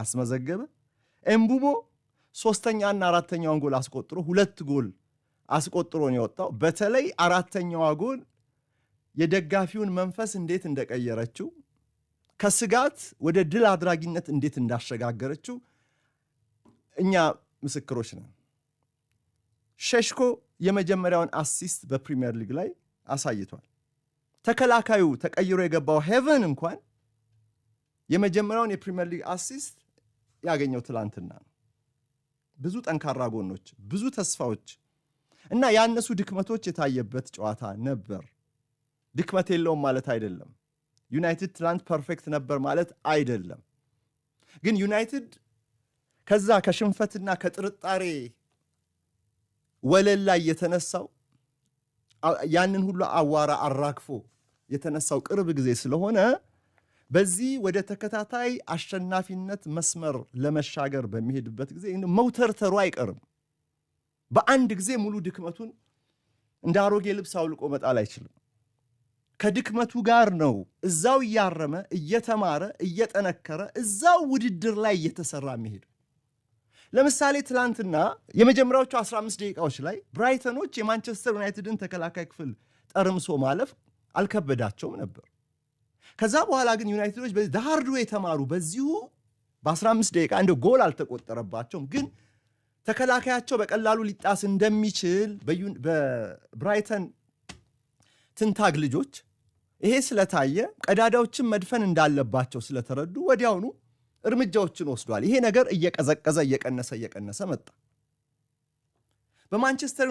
አስመዘገበ። ኤምቡሞ ሶስተኛና አራተኛውን ጎል አስቆጥሮ 2 ጎል አስቆጥሮ ነው የወጣው። በተለይ አራተኛዋ ጎል የደጋፊውን መንፈስ እንዴት እንደቀየረችው ከስጋት ወደ ድል አድራጊነት እንዴት እንዳሸጋገረችው እኛ ምስክሮች ነን። ሼሽኮ የመጀመሪያውን አሲስት በፕሪሚየር ሊግ ላይ አሳይቷል። ተከላካዩ ተቀይሮ የገባው ሄቨን እንኳን የመጀመሪያውን የፕሪሚየር ሊግ አሲስት ያገኘው ትላንትና ነው። ብዙ ጠንካራ ጎኖች፣ ብዙ ተስፋዎች እና ያነሱ ድክመቶች የታየበት ጨዋታ ነበር። ድክመት የለውም ማለት አይደለም። ዩናይትድ ትላንት ፐርፌክት ነበር ማለት አይደለም። ግን ዩናይትድ ከዛ ከሽንፈትና ከጥርጣሬ ወለል ላይ የተነሳው ያንን ሁሉ አዋራ አራግፎ የተነሳው ቅርብ ጊዜ ስለሆነ በዚህ ወደ ተከታታይ አሸናፊነት መስመር ለመሻገር በሚሄድበት ጊዜ መውተርተሩ አይቀርም። በአንድ ጊዜ ሙሉ ድክመቱን እንደ አሮጌ ልብስ አውልቆ መጣል አይችልም። ከድክመቱ ጋር ነው እዛው እያረመ እየተማረ እየጠነከረ እዛው ውድድር ላይ እየተሰራ የሚሄድ። ለምሳሌ ትላንትና የመጀመሪያዎቹ 15 ደቂቃዎች ላይ ብራይተኖች የማንቸስተር ዩናይትድን ተከላካይ ክፍል ጠርምሶ ማለፍ አልከበዳቸውም ነበር። ከዛ በኋላ ግን ዩናይትዶች በዚህ ዳርዱ የተማሩ በዚሁ በ15 ደቂቃ እንደ ጎል አልተቆጠረባቸውም። ግን ተከላካያቸው በቀላሉ ሊጣስ እንደሚችል በብራይተን ትንታግ ልጆች ይሄ ስለታየ ቀዳዳዎችን መድፈን እንዳለባቸው ስለተረዱ ወዲያውኑ እርምጃዎችን ወስዷል። ይሄ ነገር እየቀዘቀዘ እየቀነሰ መጣ። በማንቸስተር